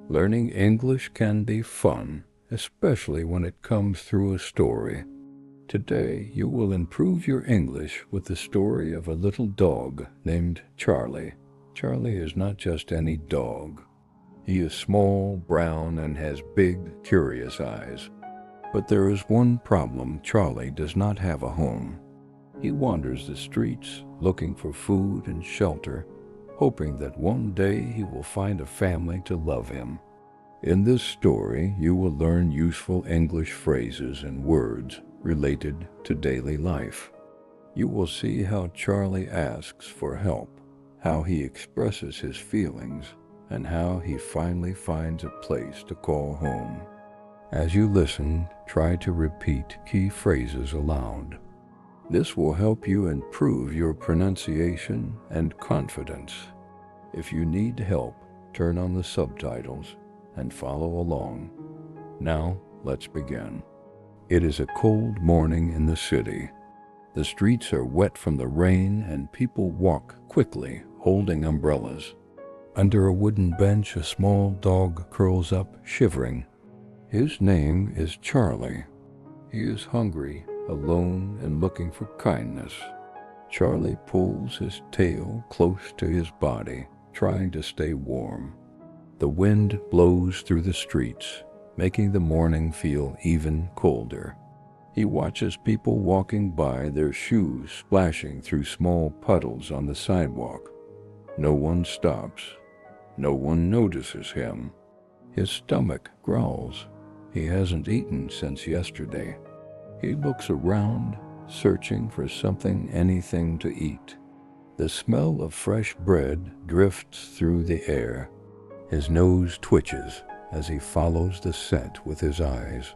Learning English can be fun, especially when it comes through a story. Today, you will improve your English with the story of a little dog named Charlie. Charlie is not just any dog. He is small, brown, and has big, curious eyes. But there is one problem. Charlie does not have a home. He wanders the streets, looking for food and shelter, hoping that one day he will find a family to love him. In this story, you will learn useful English phrases and words related to daily life. You will see how Charlie asks for help, how he expresses his feelings, and how he finally finds a place to call home. As you listen, try to repeat key phrases aloud. This will help you improve your pronunciation and confidence. If you need help, turn on the subtitles and follow along. Now, let's begin. It is a cold morning in the city. The streets are wet from the rain and people walk quickly, holding umbrellas. Under a wooden bench, a small dog curls up, shivering. His name is Charlie. He is hungry, alone, and looking for kindness. Charlie pulls his tail close to his body, trying to stay warm. The wind blows through the streets, making the morning feel even colder. He watches people walking by, their shoes splashing through small puddles on the sidewalk. No one stops. No one notices him. His stomach growls. He hasn't eaten since yesterday. He looks around, searching for something, anything to eat. The smell of fresh bread drifts through the air. His nose twitches as he follows the scent with his eyes.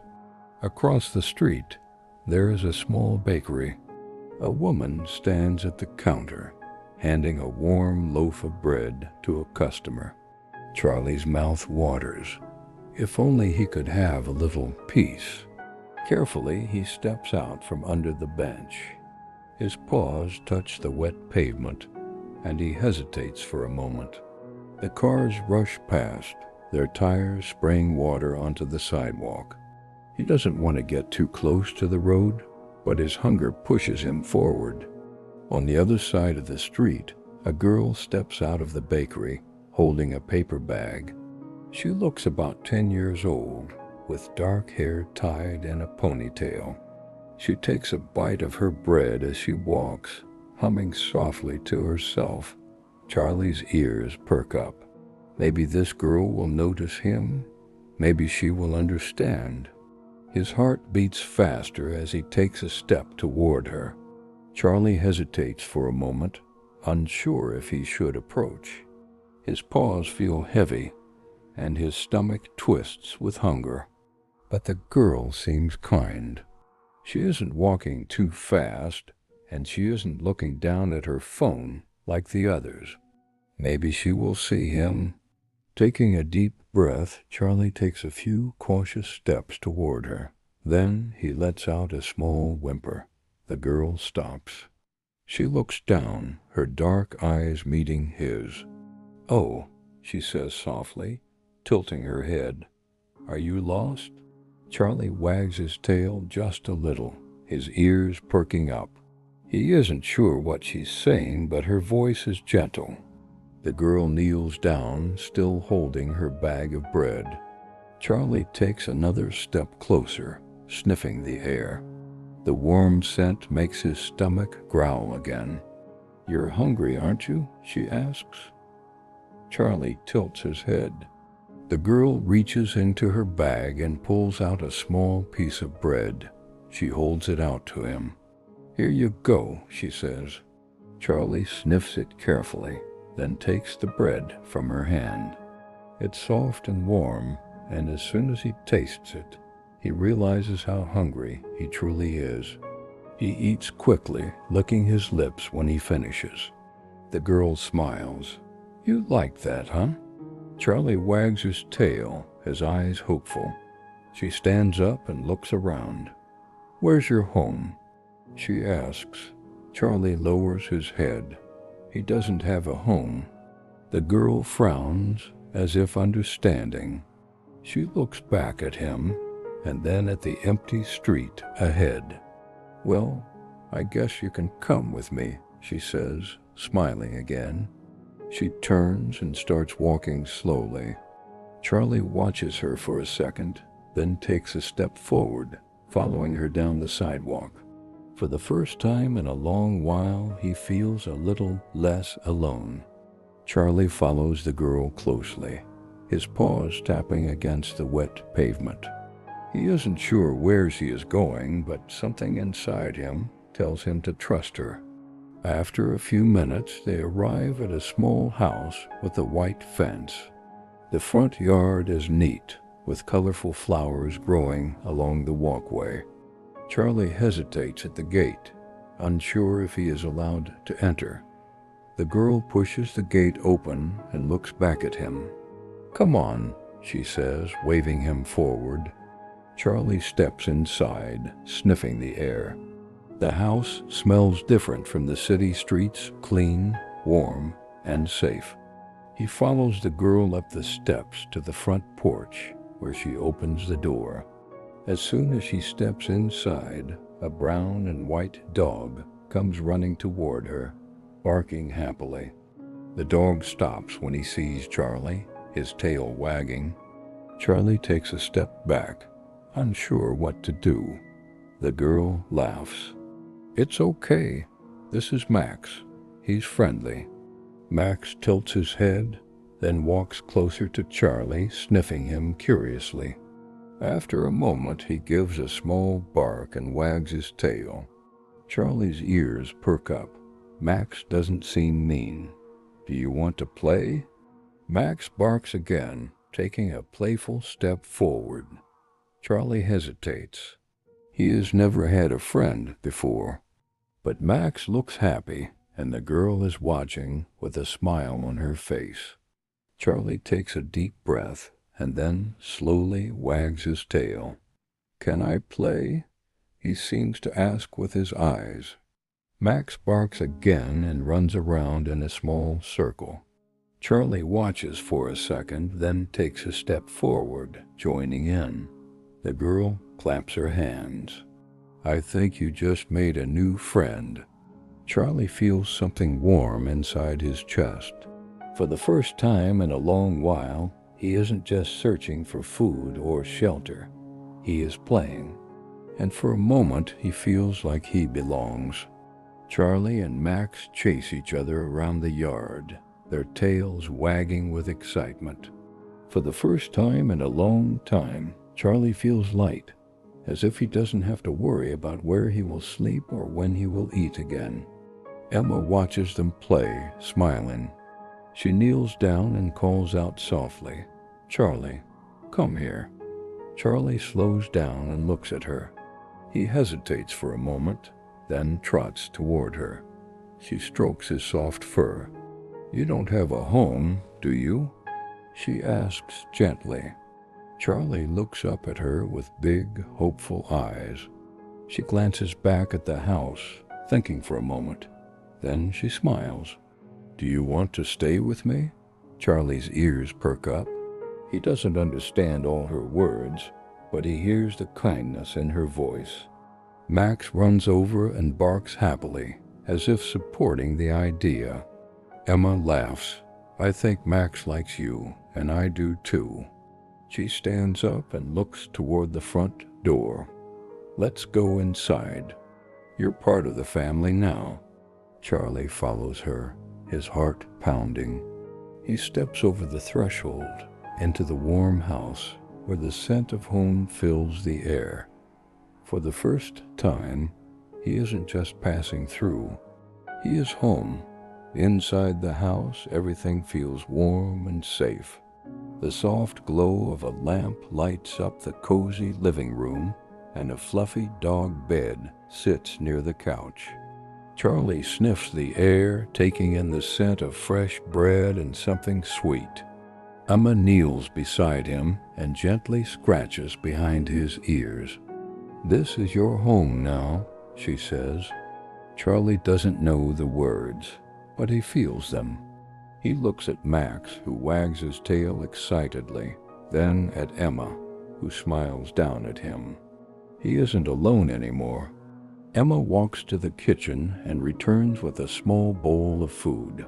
Across the street, there is a small bakery. A woman stands at the counter, handing a warm loaf of bread to a customer. Charlie's mouth waters. If only he could have a little peace. Carefully, he steps out from under the bench. His paws touch the wet pavement, and he hesitates for a moment. The cars rush past, their tires spraying water onto the sidewalk. He doesn't want to get too close to the road, but his hunger pushes him forward. On the other side of the street, a girl steps out of the bakery, holding a paper bag. She looks about 10 years old, with dark hair tied in a ponytail. She takes a bite of her bread as she walks, humming softly to herself. Charlie's ears perk up. Maybe this girl will notice him. Maybe she will understand. His heart beats faster as he takes a step toward her. Charlie hesitates for a moment, unsure if he should approach. His paws feel heavy, and his stomach twists with hunger. But the girl seems kind. She isn't walking too fast, and she isn't looking down at her phone like the others. Maybe she will see him. Taking a deep breath, Charlie takes a few cautious steps toward her. Then he lets out a small whimper. The girl stops. She looks down, her dark eyes meeting his. "Oh," she says softly, tilting her head. "Are you lost?" Charlie wags his tail just a little, his ears perking up. He isn't sure what she's saying, but her voice is gentle. The girl kneels down, still holding her bag of bread. Charlie takes another step closer, sniffing the air. The warm scent makes his stomach growl again. "You're hungry, aren't you?" she asks. Charlie tilts his head. The girl reaches into her bag and pulls out a small piece of bread. She holds it out to him. "Here you go," she says. Charlie sniffs it carefully, then takes the bread from her hand. It's soft and warm, and as soon as he tastes it, he realizes how hungry he truly is. He eats quickly, licking his lips when he finishes. The girl smiles. "You like that, huh?" Charlie wags his tail, his eyes hopeful. She stands up and looks around. "Where's your home?" she asks. Charlie lowers his head. He doesn't have a home. The girl frowns, as if understanding. She looks back at him and then at the empty street ahead. "Well, I guess you can come with me," she says, smiling again. She turns and starts walking slowly. Charlie watches her for a second, then takes a step forward, following her down the sidewalk. For the first time in a long while, he feels a little less alone. Charlie follows the girl closely, his paws tapping against the wet pavement. He isn't sure where she is going, but something inside him tells him to trust her. After a few minutes, they arrive at a small house with a white fence. The front yard is neat, with colorful flowers growing along the walkway. Charlie hesitates at the gate, unsure if he is allowed to enter. The girl pushes the gate open and looks back at him. "Come on," she says, waving him forward. Charlie steps inside, sniffing the air. The house smells different from the city streets, clean, warm, and safe. He follows the girl up the steps to the front porch, where she opens the door. As soon as she steps inside, a brown and white dog comes running toward her, barking happily. The dog stops when he sees Charlie, his tail wagging. Charlie takes a step back, unsure what to do. The girl laughs. "It's okay. This is Max. He's friendly." Max tilts his head, then walks closer to Charlie, sniffing him curiously. After a moment, he gives a small bark and wags his tail. Charlie's ears perk up. Max doesn't seem mean. "Do you want to play?" Max barks again, taking a playful step forward. Charlie hesitates. He has never had a friend before. But Max looks happy, and the girl is watching with a smile on her face. Charlie takes a deep breath and then slowly wags his tail. "Can I play?" he seems to ask with his eyes. Max barks again and runs around in a small circle. Charlie watches for a second, then takes a step forward, joining in. The girl claps her hands. "I think you just made a new friend." Charlie feels something warm inside his chest. For the first time in a long while, he isn't just searching for food or shelter. He is playing. And for a moment, he feels like he belongs. Charlie and Max chase each other around the yard, their tails wagging with excitement. For the first time in a long time, Charlie feels light, as if he doesn't have to worry about where he will sleep or when he will eat again. Emma watches them play, smiling. She kneels down and calls out softly, "Charlie, come here." Charlie slows down and looks at her. He hesitates for a moment, then trots toward her. She strokes his soft fur. "You don't have a home, do you?" she asks gently. Charlie looks up at her with big, hopeful eyes. She glances back at the house, thinking for a moment. Then she smiles. "Do you want to stay with me?" Charlie's ears perk up. He doesn't understand all her words, but he hears the kindness in her voice. Max runs over and barks happily, as if supporting the idea. Emma laughs. "I think Max likes you, and I do too." She stands up and looks toward the front door. "Let's go inside. You're part of the family now." Charlie follows her, his heart pounding. He steps over the threshold into the warm house where the scent of home fills the air. For the first time, he isn't just passing through. He is home. Inside the house, everything feels warm and safe. The soft glow of a lamp lights up the cozy living room, and a fluffy dog bed sits near the couch. Charlie sniffs the air, taking in the scent of fresh bread and something sweet. Emma kneels beside him and gently scratches behind his ears. "This is your home now," she says. Charlie doesn't know the words, but he feels them. He looks at Max, who wags his tail excitedly, then at Emma, who smiles down at him. He isn't alone anymore. Emma walks to the kitchen and returns with a small bowl of food.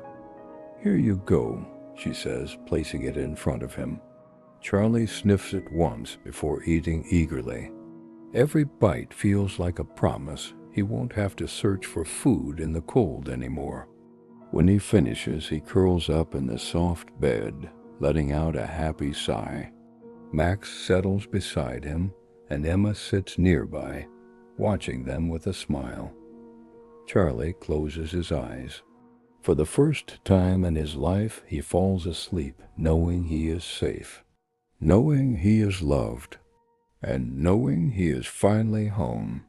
"Here you go," she says, placing it in front of him. Charlie sniffs it once before eating eagerly. Every bite feels like a promise he won't have to search for food in the cold anymore. When he finishes, he curls up in the soft bed, letting out a happy sigh. Max settles beside him, and Emma sits nearby, watching them with a smile. Charlie closes his eyes. For the first time in his life, he falls asleep knowing he is safe, knowing he is loved, and knowing he is finally home.